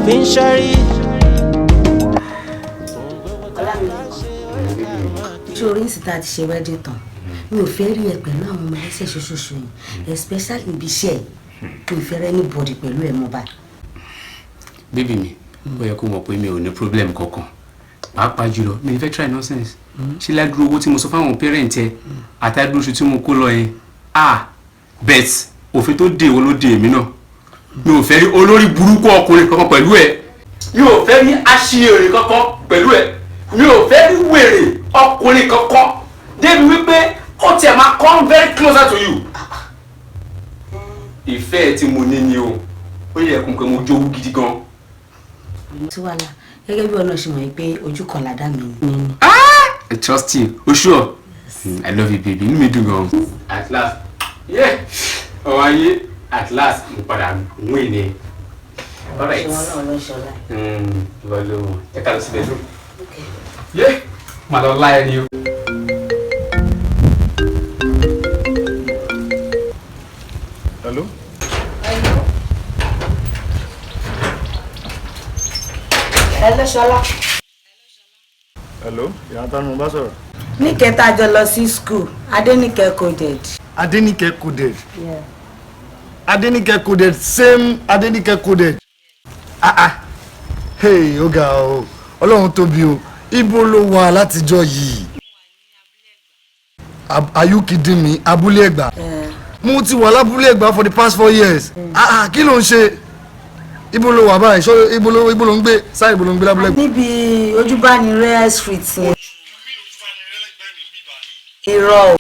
fi ń ṣẹ́rí. Ṣorí ìsìta ti ṣe wẹ́dí tán mi ò fẹ́ rí ẹ pẹ̀lú àwọn ọmọ ẹlẹ́sẹ̀ ṣoṣooṣo yìí especially ibi iṣẹ́ ẹ̀ mi ò fẹ́ rẹ́ ní bọ̀dì pẹ̀lú ẹ̀ mọ́ báyìí. Bébì mi ó yẹ kó mọ̀ pé mi ò ní problem kankan pàápàá jùlọ mi ò fẹ́ try nonsense ṣé ládùúgbò owó tí mo sọ fáwọn parent ẹ àtàdúróṣù tí mo kó lọ yẹn bet òfin tó dé ìwọ ló dé èmi náà mi ò fẹ́ rí olórí burúkú ọkùnrin kankan pẹ̀lú ẹ mi ò fẹ́ rí aṣèrè kankan pẹ̀lú ẹ mi ò fẹ́ rí wèrè ọkùnrin kankan débi wípé ó tiẹ̀ máa come very closer to you. Ìfẹ́ tí mo ní ni o ó yẹ kó mo jowú gidi gan. tí wàá la gẹ́gẹ́ bí ọ̀nà ṣe mọ̀ pé ojú kan làdá mi ni. I trust you o sure I love you baby inú mi dùn gan. At last ọ̀hún ayé at last mo padà mú ìní. Alright. Ìwọ ló ẹ ká lọ síbẹ̀ ló. Màá lọ láyé ni o. Hello? Hello, Ṣọlá. Hello? Ìyá ta ni mo bá sọ̀rọ̀? Ní kẹta jọ lọ sí school, Adéníkẹ́ coded. Adéníkẹ́ coded. Adéníkẹ́ coded, same Adéníkẹ́ coded. Hey, ó ga o. Ọlọ́run tóbi o. Ibo ló wà látijọ́ yìí? Are you kidding me? Abúlé Ẹ̀gbá. Mo ti wà lábúlé Ẹ̀gbá for the past 4 years. Kí ló ń ṣe? Ibo ló wà báyìí? Ṣé ibo ló ń gbé? Sáà ibo ló ń gbé lábúlé Ẹ̀gbá? Níbi Ojúbánirẹ́ street yẹn. Irọ́.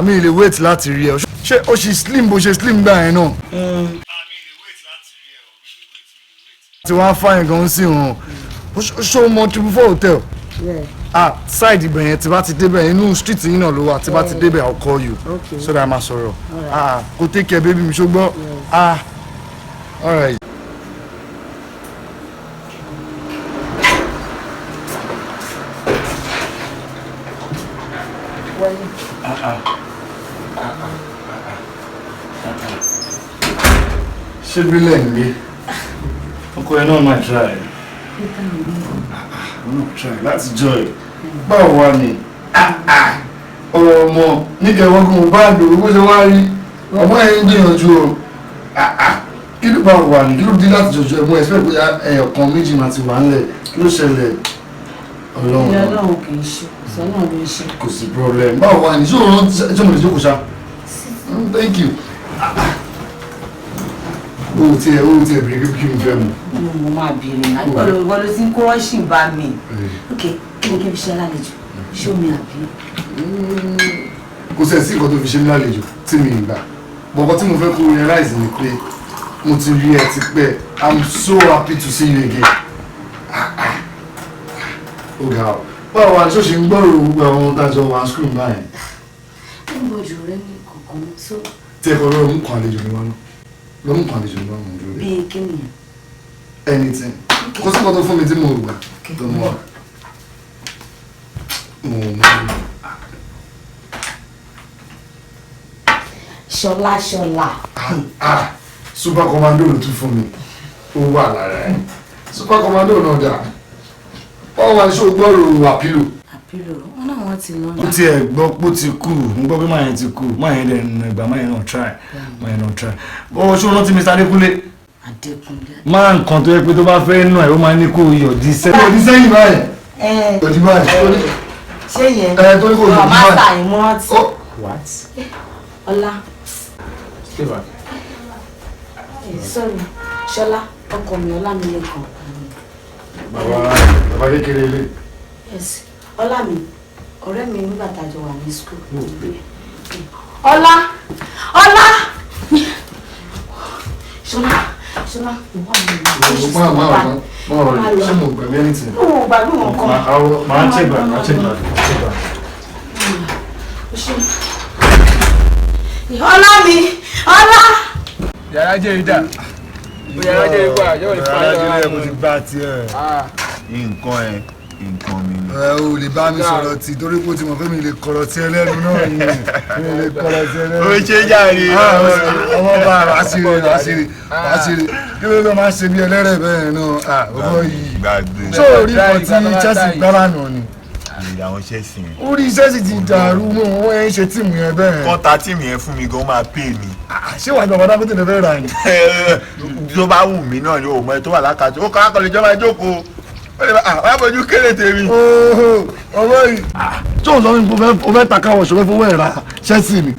Mi lè wait láti rí ẹ. Ṣé o ṣì slim bó ṣe slim gbà yẹn náà? Tí wọ́n á fáyín gan sí wọn. Ṣé o mọ Triple 4 hotel? Side ibẹ̀ yẹn tí bá ti débẹ̀ inú street yìí náà ló wà tí bá ti débẹ̀ I'll call you so that a máa sọ̀rọ̀. Kò take care baby mi ṣùgbọ́n. All right. Ṣé bílẹ̀ ń gbé? Ọkọ ẹ náà máa try. Try láti joy. Báwo wá ni? Ọ̀rọ̀ ọmọ nígbà wọn kò bá àdó bó ṣe wá rí ọmọ ẹ̀ ń gbìyànjú o. Kí ló bá wà ní kí ló dé láti jọjọ ẹ̀mú ẹ̀sẹ̀ pé ẹ̀yọ̀kan méjì máa ti wà ńlẹ̀ kí ló ṣẹlẹ̀? Ọlọ́run kì í ṣe sọ́nà ló ń ṣe. Kò sí problem. Báwo wá ní ṣé òun ṣé mo lè jókòó ṣá? Thank you. O tiẹ̀ bèrè kí n fẹ́ mu. Mo máa bèrè àgbọ̀lọ̀ ló ti ń kó wọ́ṣìn bá mi. Ok, kí ni kí n fi ṣe lálejò? Ṣé omi àbí? Kò sẹ̀ sí nǹkan tó fi ṣe ní lálejò tí mi gbà. Bọ̀kọ́ tí mo fẹ́ kó realize ni pé mo ti rí ẹ ti pẹ́. I'm so happy to see you again. Ó ga ọ́. Báwo wá ní ṣọ́ọ̀ṣì ń gbọ́rọ̀ gbogbo àwọn tájọ wà screen báyìí? Ó ń bọ̀jù rẹ ní kọ̀ọ̀kan tó. Tí ẹ̀kọ́ lọ́rọ̀ mú kan àlejò mi wá náà. Lọ́mú kan àlejò mi wá mọ̀ lórí. Bí kí ni? Anything. Kò sí nǹkan tó fún mi tí mo gbà. Tó mọ́ Ṣọlá. Super Commando ló tún fún mi. Ó wà lára ẹ̀. Super Commando náà dà. Wọ́n wá ní ṣó gbọ́rò àpílò. Àpílò wọn náà wọ́n ti lọ. Ó tiẹ̀ gbọ́ pé ó ti kú. Mo gbọ́ pé máa yẹn ti kú. Máa yẹn dẹ̀ nù ìgbà máa yẹn náà try. Máa yẹn náà try. Ó ṣó rántí Mr. Adékúnlé. Máa nǹkan tó yẹ pé tó bá fẹ́ nù ẹ̀ ó máa ní kó yọ̀dí sẹ́yìn. Yọ̀dí sẹ́yìn báyìí. Yọ̀dí báyìí. Ṣé yẹn? Tó ní kó yọ̀dí báyìí. Master ìmọ̀ọ́tì. What? Ọlá. Stay back. Sorry, Ṣọlá, ọkọ mi Ọlá mi lẹ́kàn. Bàbá kékeré ilé. Yes, Ọlá mi, ọ̀rẹ́ mi nígbà tá a jọ wà ní school. Ọlá! Ṣọlá, ìwọ mi. Ṣé mo gbàgbé ẹni tí? Ó gbàgbé wọn kan. Máa check back. Ọlá mi! Yàrá jẹ́ ìdá. Yàrá jẹ́ ìgbà yóò ní fàájọ́. Yàrá jẹ́ ìgbà mo ti gbá tiẹ̀. Nǹkan ẹ̀ nǹkan mi ni. O lè bá mi sọ̀rọ̀ tí torí pé o ti mọ̀ pé mi lè kọ̀rọ̀ tí ẹlẹ́nu náà ni mi lè kọ̀rọ̀ tí ẹlẹ́nu. O ṣe jáde. ọmọ bá àṣírí kí ló máa ṣe bí ẹlẹ́rẹ̀ bẹ́ẹ̀ náà ọmọ yìí ṣé o rí kan tí Chelsea gbára nù ni. àwọn Chelsea yẹn. orí Chelsea ti dàrú mọ́ wọ́n yẹn ń ṣe tíìmù yẹn bẹ́ẹ̀. kọ́ ta tíìmù yẹn fún mi gan máa pè mí. ṣé wàá gbọ́ bàdá pété lè fẹ́ ra ni. tó bá wù mí náà ni o mọ ẹ tó wà lákàtúntì ó kọ́ akọ̀lẹ̀ ìjọba ìjókòó wàá bójú kéré tèmi. ọmọ yìí tí o sọ fún mi o fẹ́ ta káwọ̀ ṣọfẹ́ fún wẹ́ẹ̀ ra Chelsea ni.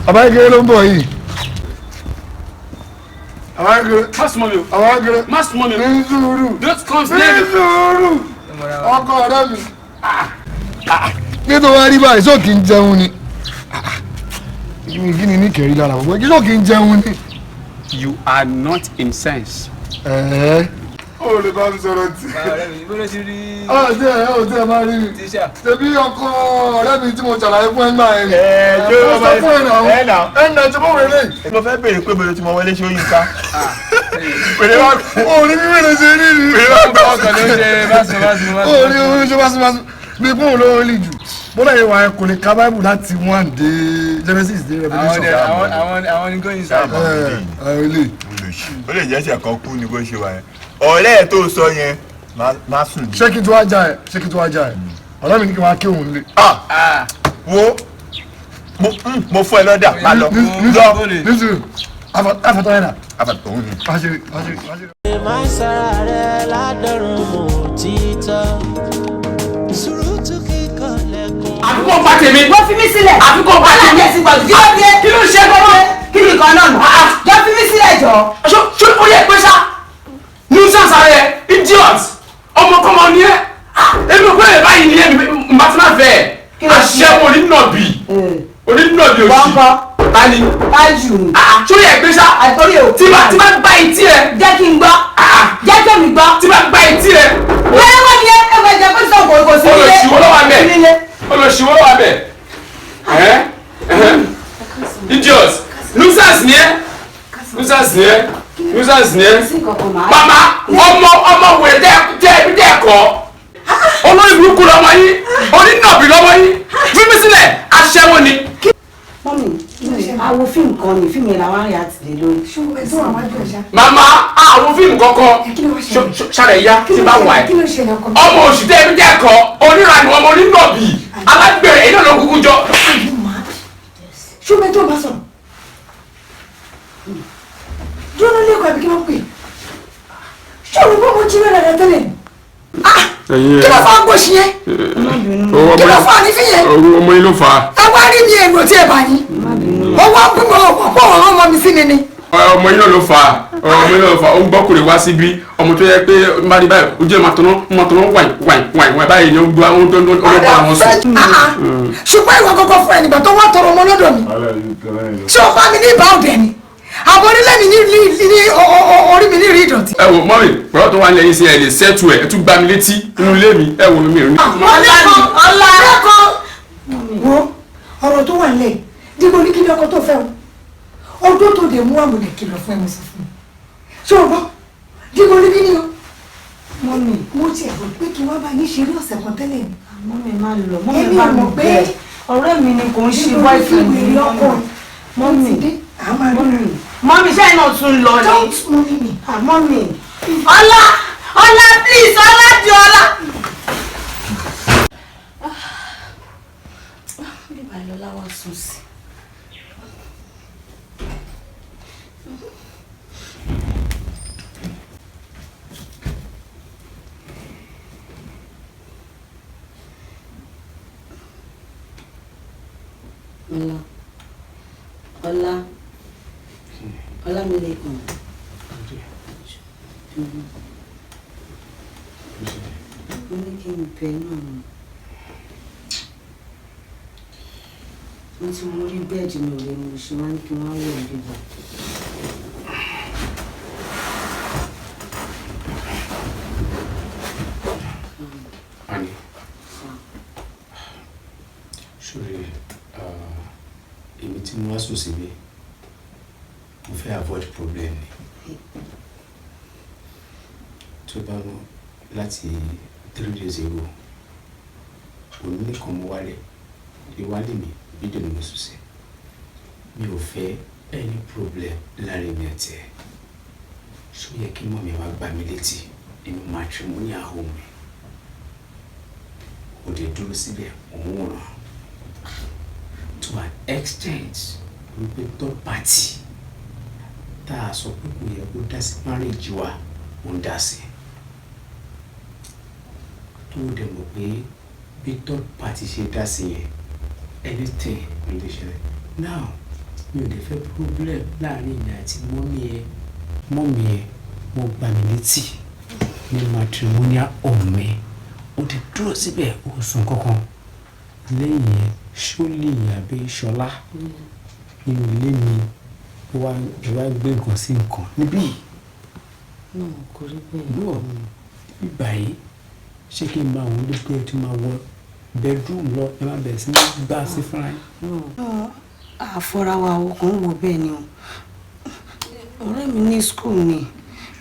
ọba yìí ló ń bọ̀ yìí. Má súnmọ́ mi o. ní sùúrù. Don't come near me. ní sùúrù. ọkọ ọ̀rẹ́ mi. nítorí wá rí báyìí sóò kì í jẹun ni. kí ni ní kẹrí lára gbogbo kí sóò kì í jẹun ni. You are not in sense. o lè bá mi sọ̀rọ̀ tí. ọ̀rẹ́ mi bó ló ti rí. ọ̀ tí ẹ máa rí mi. tíṣà. ṣebí ọkọ ọ̀rẹ́ mi tí mo ṣàlàyé fún ẹ gbà ẹ. yóò sọ fún ẹ náà. ẹ tí mo wẹ̀ lé. mo fẹ́ béèrè pé bèrè tí mo wọlé ṣé ó yín ká. pèrè wá o ní bí wẹ́rẹ́ ṣe rí ni. pèrè wá gbọ́ ọkàn ló ṣe báṣubáṣu. o ní bí wẹ́rẹ́ ṣe báṣubáṣu bí fún òun ló ń lì jù. bọ́lá yẹn wà kò lè ka Bible láti 1 dé Genesis dé Revelation. àwọn ní góyìn sáà. ó lè jẹ́ ṣe kan kú ni bó ṣe wà yẹn. ọ̀rẹ́ ẹ̀ tó sọ yẹn má sùn ní. ṣé kí n tó wá já ẹ ọ̀rẹ́ mi ní kí n wá kí òun lé. wo mo fún ẹ lọ́dà má lọ. nísìnyí àfàtọ́ yẹn náà. àfàtọ́ òun ni. àṣírí. máa ń sára rẹ̀ ládọ́rùn mọ́ títọ́ sùúrùtù kíkọ́ lẹ́kùn. àfikún pa tèmi. wọ́n fi mí sílẹ̀. àfikún pa tèmi. alájẹ sí gbọ̀dọ̀ kí ló dé. kí ló ń ṣe gbọ́dọ̀. kí ni nǹkan náà nù. jọ fi mí sílẹ̀ jọ. ṣé o yẹ pé sá. nuisance rẹ idiot ọmọkọmọ ni ẹ èmi ò pé ẹ báyìí ni ẹ mbàtí máa fẹ́ aṣẹ́wó onínàbì òsì. wọ́pọ̀ tani. báyìí. ṣé o yẹ pé sá. àtọ́rí ò tí bá gbá etí ẹ. jẹ́ kí n gbọ́. jẹ́ kí mi gbọ́. tí bá gbá etí ẹ. wẹ́rẹ́ wọ́n ni ẹ fẹ́ jẹ́ pé sọ kò sí ilé. olùsìwọ́ ló wà bẹ̀. olùsìwọ́ ló wà bẹ̀. idiot nuisance ni ẹ. mama ọmọ wẹ̀ dẹ́ kọ́ olórí burúkú lọ́mọ yín onínàbì lọ́mọ yín fún mi sílẹ̀ aṣẹ́wó ni. mọ́mí àwo fíìmù kan ni fíìmù yẹn làwọn arìnrìn àti lè lórí. mama àwọn fíìmù kankan ṣàlẹ̀ ya tí bá wà ẹ́ ọmọ oṣù dẹ́ kọ́ onírànú ọmọ onínàbì alágbèrè iná ló kúkú jọ. ṣùgbọ́n tó bá sọ̀rọ̀ dúró lẹ́kọ̀ọ́ àbí kí wọ́n pè ṣé òun bọ́ mo jí rẹ̀ rẹ̀ tẹ́lẹ̀ kí ló fà á gbòòsì yẹn kí ló fà á nífẹ̀ẹ́ yẹn ọmọ yín ló fà á. ẹ wá rí mi èrò tí ẹ bá yín owó gbígbọ́ ọ̀pọ̀ ọ̀rọ̀ ọmọ mi sí ni ni. ọmọ yín náà ló fà á ọmọ yín náà ló fà á ó ń gbọ́kùnrin wá síbí ọmọ tó yẹ pé má rí báyìí ojú ẹ̀ máa tọ́nà wáìn báyìí ni ó gbọ́ àwọn tó ń bá wọn sùn. ṣùgbọ́n ìwọ kọ́kọ́ fún ẹnìgbà tó wá tọrọ ọmọ lọ́dọ̀ mi ṣé o bá mi ní ìbá òde ni àbọ̀ onílẹ̀ mi ní orí mi ní rí ìdọ̀tí. ẹ wò mọ́mì pẹ̀lú tó wà lẹ́yìn sí ẹ lè sẹ́tù ẹ̀ ẹ tún gbá mi létí nínú ilé mi ẹ wò mí rí. ọ̀la ẹ̀kọ́ wo ọ̀rọ̀ tó wà nílẹ̀ dígbò ní kí ni ọkọ tó fẹ́ o ọdún tó dé mú àmúlẹ̀ kìlọ̀ fún ẹ̀mí sọ fún mi ṣé o gbọ́ dígbò ní kí ni o. mọ́mì mo tiẹ̀ rò pé kí wọ́n bá yín ṣeré ọ̀sẹ̀ kan tẹ́lẹ̀ ni. mọ́mì má lọ mọ́mì má lọ bẹ́ẹ̀ ọ̀rẹ́ mi ni kò ń ṣe boyfriend mi mọ́mì mọ́mì ṣe náà tún lọ ni. don't mọ́mì mi. mọ́mì ọlá please ọlá di ọlá. bí bàá lọ́lá wá sùn sí. Ọlámilékan. Mo ní kí n bẹ náà ni. Mo ti mú rí bẹ́ẹ̀dì mi ò lè mú ṣe máa ní kí wọ́n wọ̀ nígbà. Ani, sori èmi tí mo wá sùn síbi mo fẹ́ fẹ́ avoid problem ni tó bá mọ̀ láti 3 days ago òní nìkan mo wálé ìwálé mi fídíò ni mo sùn sí mi ò fẹ́ any problem láàrin mi àti ẹ̀ ṣó yẹ kí mọ̀ mi wá gbá mi létí nínú matrimonial home mi ó dé dúró síbẹ̀ òun ràn to an extent wípé third party tá a sọ pé kò yẹ kó dá sí marriage wa ó ń dá sí tó dẹ̀ mọ̀ pé bí third party ṣe dá sí yẹn anything ló lè ṣẹlẹ̀ now mi ò lè fẹ́ problem láàrin ìyá àti mọ́mí ẹ̀ wọ́n gbà mí létí ní matrimonial home mi ó ti dúró síbẹ̀ ó sùn kankan lẹ́yìn yẹn ṣólì àbí ṣọlá nínú ilé mi wá gbé nǹkan sí nǹkan níbí kò rí bẹ́ẹ̀. náà bíbá yìí ṣé kí n bá àwọn olùgbé ẹ tí máa wọ bedroom lọ ẹ má bẹ̀rẹ̀ sí ní gbà sí fúnra yín. àfọra wa ọkàn wò bẹ́ẹ̀ ni o ọ̀rẹ́ mi ní school ni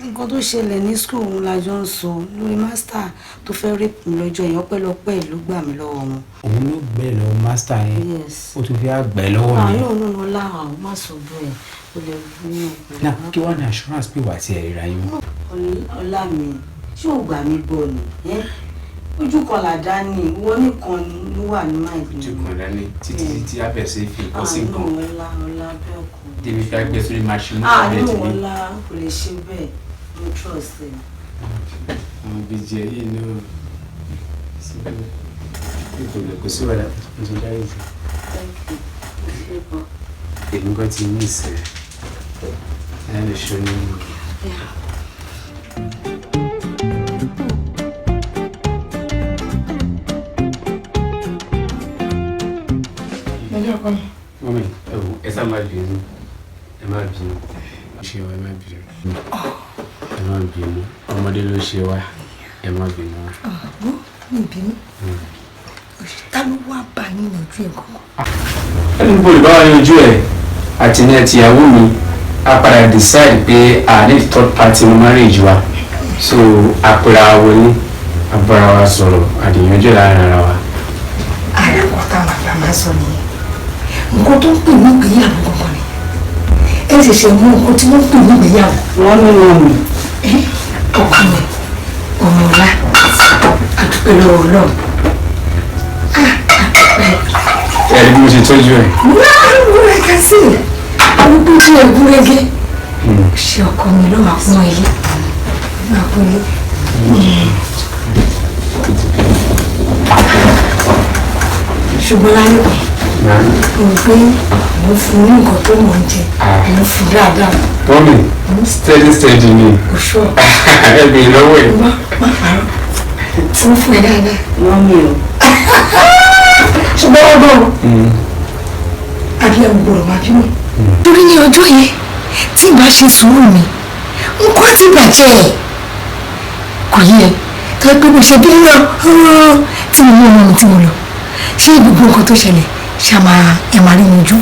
nǹkan tó ṣẹlẹ̀ ní school òun la jọ ń sọ lórí master tó fẹ́ rape mi lọ́jọ́ yẹn ọpẹ́lọpẹ́ ló gbà mí lọ́wọ́ wọn. òun ló gbẹ lọ master yẹn ó tún fi àgbẹ̀ lọ́wọ́ mi. àwọn náà lára àwọn má sọ bẹ́ẹ̀ o lè fún mi. náà kí wàá ní assurance pé wà á ti ẹ̀ríra yín. ọlá mi ṣé ò gbà mí gbọ́ ni ojú kan làdá ni ìwọ nìkan ló wà ní máìlì. ojú kan dání títí abẹ́sẹ̀ fi nǹkan sí nǹkan. ọlá bẹ́ẹ̀ kọ́. débi fẹ́ gbé sórí machine náà bẹ́ẹ̀ ti ní. ọlá kò lè ṣe bẹ́ẹ̀ mo trust ẹ. àwọn bíjẹ yìí ní o síbẹ̀ kò sí wàdà tó ń dárí jù. èmi kan ti ní ìsẹ̀ ẹ̀ lè ṣe ní. mọ́mí ẹ sá máa bínú ẹ má bínú ṣe wa ẹ má bínú ẹ má bínú ọmọdé ló ṣe wá ẹ má bínú. mi bínú ta ló wá bá yín yanjú ẹ̀ kọ́kọ́. ẹni bó lè bá wa yanjú ẹ àti ní ẹtì ìyàwó mi a padà decide pé a ní third party marriage wa so àpèrè àwọn ní abára wa sọ̀rọ̀ àdìyànjú láàrin ara wa. ààrẹ kò táwọn àgbà máa sọ nìyẹn nǹkan tó ń pè ní ìgbéyàwó kankan ni ẹ ṣẹ̀ṣẹ̀ mú nǹkan tí wọ́n ń pè ní ìgbéyàwó. wọ́n ní wọn mi. ọkọ mi ọmọ ọlá àdúpẹ́ lọ́wọ́ ọlọ́run. ẹ ẹ bí mo ṣe tọ́jú ẹ. wọ́n rẹ̀ ká sí arúgbó tí ẹ gún régé ṣe ọkọ mi ló máa pọ́n ilé máa pọ́n ilé. ṣùgbọ́n láyé mo gbé mo fún ní nǹkan tó mọ̀ ń jẹ mo fi dáadáa. mọ́mí steady ni oṣù ẹ bèèrè lọ́wọ́ ẹ̀. má parọ́ tí wọ́n fún ẹ dáadáa. wọ́n mi o. ṣùgbọ́n wọ́n bọ̀ abiyamọ gbọ́dọ̀ máa bímọ. torí ní ọjọ́ yẹn tí ìbá ṣe sùúrù mi nǹkan ti bàjẹ́ kò yẹ tó yẹ pé mo ṣe bí náà tí mo mú ọmọ mi tí mo lọ ṣé gbogbo nǹkan tó ṣẹlẹ̀ ṣàmà ẹ̀ máa rí mi ojú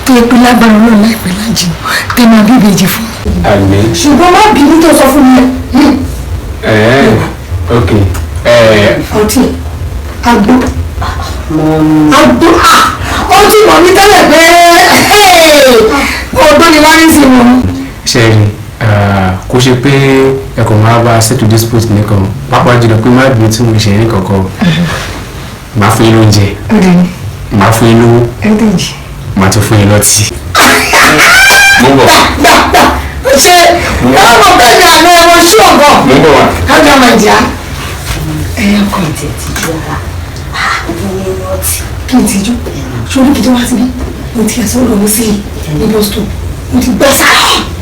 tó yẹ pé lágbára náà láìpẹ́ lájìnà tẹ́ máa bí ìbejì fún mi. àmín. ṣùgbọ́n má bínú tó sọ fún mi. ok. ọtí agbo ọtí mọ̀ mi tẹ́lẹ̀ pé ọgbọ́n ni wá ní sí wọn. ṣẹ́ẹ̀rì kò ṣe pé ẹ̀kọ́ máa bá settle dispute nìkan pàápàá jùlọ pé má bínú tí mo ṣe ní kankan máa fún yín lóúnjẹ máa fún yín lówó máa tún fún yín lọ́tì. mo bọ̀. ṣe ọmọ bẹ́ẹ̀ ni àná ẹ̀wọ̀n ṣú ọ̀gọ́. mo bọ̀ wá. kájà máa jà. ẹ̀yà kan tẹ̀ ti jọ ara àwọn ní lọ́ọ̀tì. kí n tijú sórí kìí tó wá síbí mo ti ẹ̀sọ́ lọ́wọ́ sí ní boston mo ti gbẹ́ sáà.